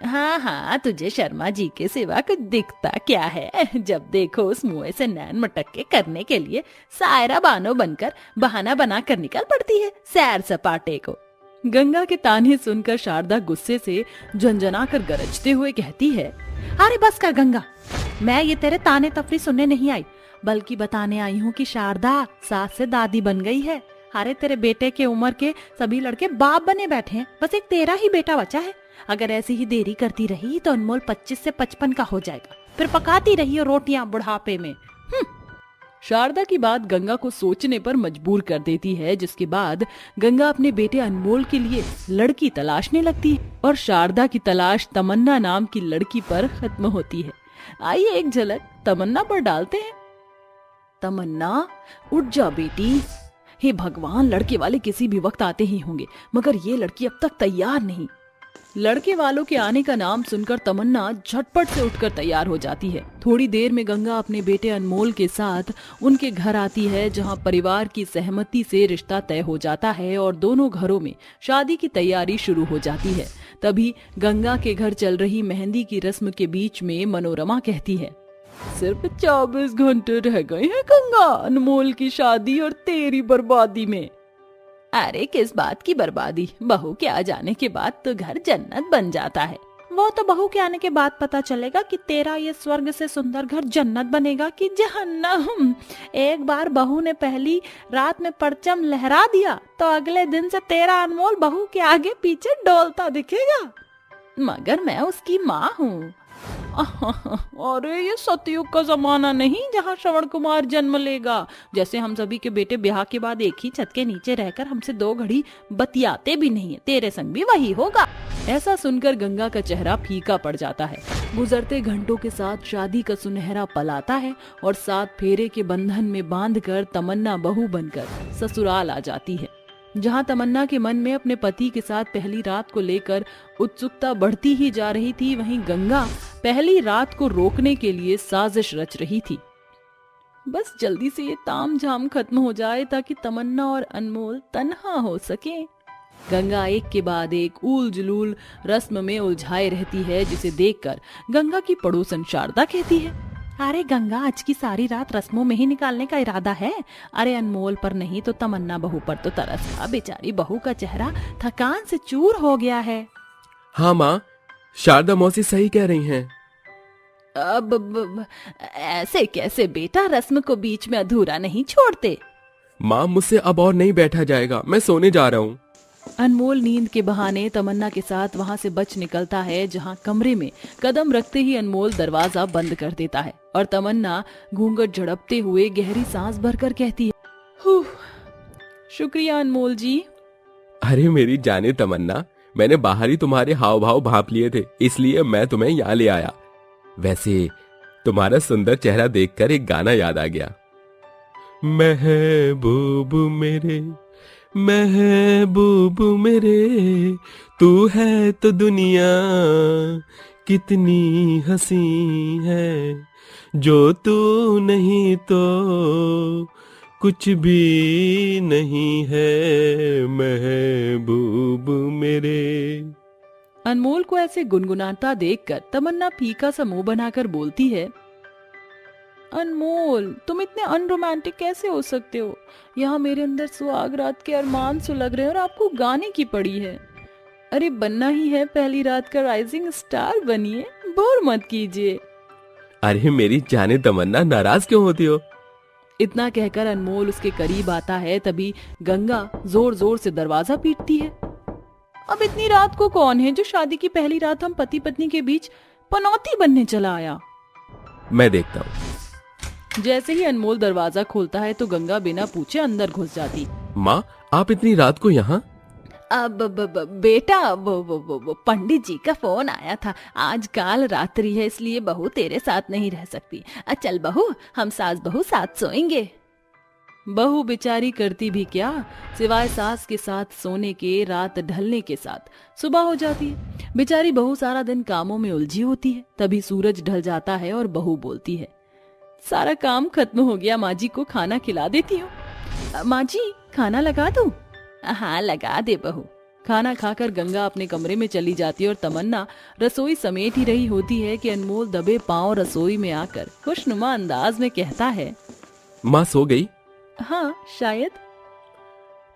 हाँ तुझे शर्मा जी के सिवा कुछ दिखता क्या है? जब देखो उस मुंह से नैन मटक्के करने के लिए सायरा बानो बनकर बहाना बना कर निकल पड़ती है सैर सपाटे को। गंगा के ताने सुनकर शारदा गुस्से से झंझना कर गरजते हुए कहती है, अरे बस कर गंगा, मैं ये तेरे ताने तफरी सुनने नहीं आई, बल्कि बताने आई हूँ कि शारदा सास से दादी बन गई है। अरे तेरे बेटे के उम्र के सभी लड़के बाप बने बैठे हैं, बस एक तेरा ही बेटा बचा है। अगर ऐसी ही देरी करती रही तो अनमोल 25 से 55 का हो जाएगा, फिर पकाती रही हो रोटियां बुढ़ापे में। शारदा की बात गंगा को सोचने पर मजबूर कर देती है, जिसके बाद गंगा अपने बेटे अनमोल के लिए लड़की तलाशने लगती है और शारदा की तलाश तमन्ना नाम की लड़की पर खत्म होती है। आइए एक झलक तमन्ना पर डालते हैं। तमन्ना उठ जा बेटी। हे भगवान, लड़के वाले किसी भी वक्त आते ही होंगे, मगर ये लड़की अब तक तैयार नहीं। लड़के वालों के आने का नाम सुनकर तमन्ना झटपट से उठकर तैयार हो जाती है। थोड़ी देर में गंगा अपने बेटे अनमोल के साथ उनके घर आती है, जहां परिवार की सहमति से रिश्ता तय हो जाता है और दोनों घरों में शादी की तैयारी शुरू हो जाती है। तभी गंगा के घर चल रही मेहंदी की रस्म के बीच में मनोरमा कहती है, सिर्फ 24 घंटे रह गए हैं गंगा अनमोल की शादी और तेरी बर्बादी में। अरे किस बात की बर्बादी, बहू के आ जाने के बाद तो घर जन्नत बन जाता है। वो तो बहू के आने के बाद पता चलेगा कि तेरा ये स्वर्ग से सुंदर घर जन्नत बनेगा कि जहन्नम। एक बार बहू ने पहली रात में परचम लहरा दिया तो अगले दिन से तेरा अनमोल बहू के आगे पीछे डोलता दिखेगा। मगर मैं उसकी माँ हूँ। अरे ये सतयुग का जमाना नहीं जहाँ श्रवण कुमार जन्म लेगा। जैसे हम सभी के बेटे ब्याह के बाद एक ही छत के नीचे रहकर हमसे 2 घड़ी बतियाते भी नहीं है, तेरे संग भी वही होगा। ऐसा सुनकर गंगा का चेहरा फीका पड़ जाता है। गुजरते घंटों के साथ शादी का सुनहरा पल आता है और 7 फेरे के बंधन में बांधकर तमन्ना बहू बनकर ससुराल आ जाती है। जहां तमन्ना के मन में अपने पति के साथ पहली रात को लेकर उत्सुकता बढ़ती ही जा रही थी, वहीं गंगा पहली रात को रोकने के लिए साजिश रच रही थी। बस जल्दी से ये तामझाम खत्म हो जाए ताकि तमन्ना और अनमोल तन्हा हो सके। गंगा एक के बाद एक ऊल जुलूल रस्म में उलझाए रहती है, जिसे देखकर गंगा की पड़ोसन शारदा कहती है, अरे गंगा, आज की सारी रात रस्मों में ही निकालने का इरादा है। अरे अनमोल पर नहीं तो तमन्ना बहू पर तो तरस खा, बेचारी बहू का चेहरा थकान से चूर हो गया है। हाँ माँ, शारदा मौसी सही कह रही हैं। अब ऐसे कैसे बेटा, रस्म को बीच में अधूरा नहीं छोड़ते। माँ, मुझसे अब और नहीं बैठा जाएगा, मैं सोने जा रहा हूँ। अनमोल नींद के बहाने तमन्ना के साथ वहां से बच निकलता है, जहां कमरे में कदम रखते ही अनमोल दरवाजा बंद कर देता है और तमन्ना घूंघट झड़पते हुए गहरी सांस भरकर कहती है, शुक्रिया अनमोल जी। अरे मेरी जाने तमन्ना, मैंने बाहर ही तुम्हारे हाव भाव भांप लिए थे, इसलिए मैं तुम्हें यहाँ ले आया। वैसे तुम्हारा सुंदर चेहरा देखकर एक गाना याद आ गया। महबूब मेरे, महबूब मेरे, तू है तो दुनिया कितनी हंसी है, जो तू नहीं तो कुछ भी नहीं है, महबूब मेरे। अनमोल को ऐसे गुनगुनाता देखकर तमन्ना फीका सा मुंह बनाकर बोलती है, अनमोल, तुम इतने अनरोमांटिक कैसे हो सकते हो? यहाँ मेरे अंदर सुहागरात के अरमान सुलग रहे हैं और आपको गाने की पड़ी है। अरे बनना ही है पहली रात का राइजिंग स्टार, बनिए, बोर मत कीजिए। अरे मेरी जाने तमन्ना, नाराज क्यों होती हो? इतना कहकर अनमोल उसके करीब आता है, तभी गंगा जोर जोर से दरवाजा पीटती है। अब इतनी रात को कौन है जो शादी की पहली रात हम पति पत्नी के बीच पनौती बनने चला आया? मैं देखता हूँ। जैसे ही अनमोल दरवाजा खोलता है तो गंगा बिना पूछे अंदर घुस जाती। माँ, आप इतनी रात को यहाँ? अब बेटा, वो पंडित जी का फोन आया था। आज काल रात्रि है, इसलिए बहू तेरे साथ नहीं रह सकती। चल बहू, हम सास बहू साथ सोएंगे। बहू बेचारी करती भी क्या, सिवाय सास के साथ सोने के रात ढलने के साथ सुबह हो जाती है। बेचारी बहू सारा दिन कामों में उलझी होती है। तभी सूरज ढल जाता है और बहू बोलती है, सारा काम खत्म हो गया, माँ जी को खाना खिला देती हूँ। माँ जी, खाना लगा दूं? हाँ लगा दे बहू। खाना खाकर गंगा अपने कमरे में चली जाती है और तमन्ना रसोई समेट ही रही होती है कि अनमोल दबे पांव रसोई में आकर खुशनुमा अंदाज में कहता है, माँ सो गई? हाँ शायद।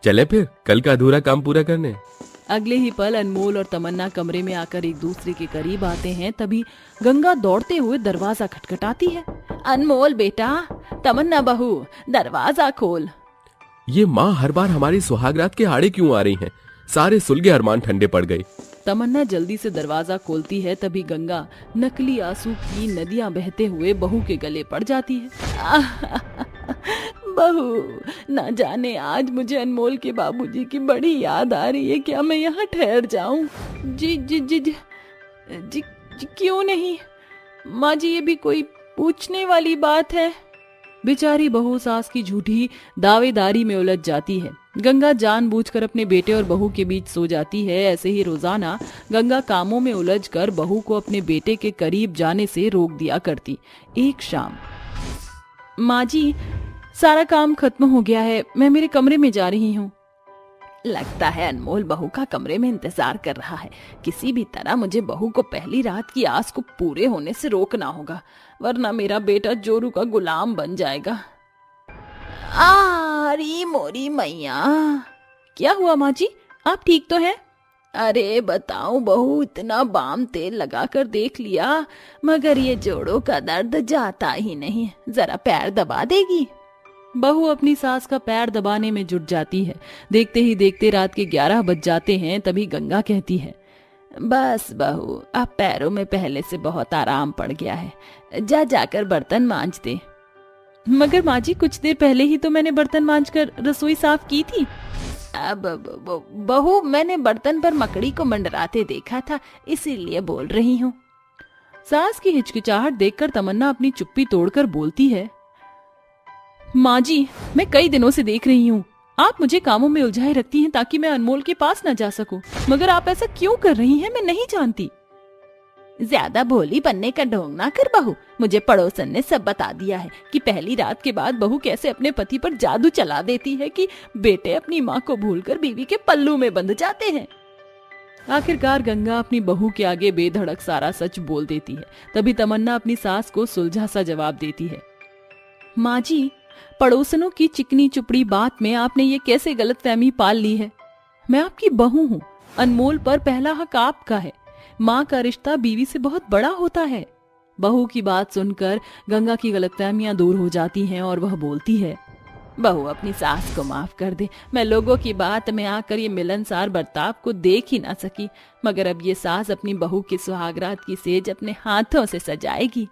चले फिर कल का अधूरा काम पूरा करने। अगले ही पल अनमोल और तमन्ना कमरे में आकर एक दूसरे के करीब आते हैं। तभी गंगा दौड़ते हुए दरवाजा खटखटाती है। अनमोल बेटा, तमन्ना बहू, दरवाजा खोल। ये माँ हर बार हमारी सुहागरात के आड़े क्यों आ रही हैं? सारे सुलगे अरमान ठंडे पड़ गए। तमन्ना जल्दी से दरवाजा खोलती है, तभी गंगा नकली आंसू की नदियां बहते हुए बहू के गले पड़ जाती है। बहू, ना जाने आज मुझे अनमोल के बाबूजी की बड़ी याद आ रही है, क्या मैं यहाँ ठहर जाऊं? जी जी जी जी जी, जी क्यों नहीं माँ जी, ये भी कोई पूछने वाली बात है? बेचारी बहू सास की झूठी दावेदारी में उलझ जाती है। गंगा जानबूझकर अपने बेटे और बहू के बीच सो जाती है। ऐसे ही रोजाना गंगा कामों में उलझकर बहू को अपने बेटे के करीब जाने से रोक दिया करती। एक शाम, माँ जी, सारा काम खत्म हो गया है, मैं मेरे कमरे में जा रही हूँ। लगता है अनमोल बहू का कमरे में इंतजार कर रहा है। किसी भी तरह मुझे बहू को पहली रात की आस को पूरे होने से रोकना होगा, वरना मेरा बेटा जोरू का गुलाम बन जाएगा। अरे मोरी मैया, क्या हुआ माँ जी, आप ठीक तो हैं? अरे बताओ बहू, इतना बाम तेल लगाकर देख लिया मगर ये जोड़ों का दर्द जाता ही नहीं। जरा पैर दबा देगी? बहू अपनी सास का पैर दबाने में जुट जाती है। देखते ही देखते रात के 11 बज जाते हैं। तभी गंगा कहती है, बस बहू, अब पैरों में पहले से बहुत आराम पड़ गया है, जाकर बर्तन मांज दे। मगर माँ जी, कुछ देर पहले ही तो मैंने बर्तन मांजकर रसोई साफ की थी। अब बहू, मैंने बर्तन पर मकड़ी को मंडराते देखा था, इसीलिए बोल रही हूँ। सास की हिचकिचाहट देखकर तमन्ना अपनी चुप्पी तोड़कर बोलती है, माँ जी, मैं कई दिनों से देख रही हूँ आप मुझे कामों में उलझाए रखती हैं ताकि मैं अनमोल के पास न जा सकूं, मगर आप ऐसा क्यों कर रही हैं मैं नहीं जानती। ज्यादा भोली बनने का ढोंग ना कर बहू, मुझे पड़ोसन ने सब बता दिया है कि पहली रात के बाद बहू कैसे अपने पति पर जादू चला देती है कि बेटे अपनी माँ को भूलकर बीवी के पल्लू में बंध जाते हैं। आखिरकार गंगा अपनी बहू के आगे बेधड़क सारा सच बोल देती है। तभी तमन्ना अपनी सास को सुलझा सा जवाब देती है, माँ जी, पड़ोसनों की चिकनी चुपड़ी बात में आपने ये कैसे गलतफहमी पाल ली है? मैं आपकी बहू हूँ, अनमोल पर पहला हक आपका है। माँ का रिश्ता बीवी से बहुत बड़ा होता है। बहू की बात सुनकर गंगा की गलतफहमियां दूर हो जाती हैं और वह बोलती है, बहू अपनी सास को माफ कर दे। मैं लोगों की बात में आकर ये मिलनसार बर्ताव को देख ही ना सकी, मगर अब ये सास अपनी बहू की सुहागरात की सेज अपने हाथों से सजाएगी।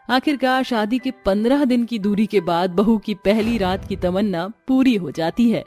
आखिरकार शादी के 15 दिन की दूरी के बाद बहू की पहली रात की तमन्ना पूरी हो जाती है।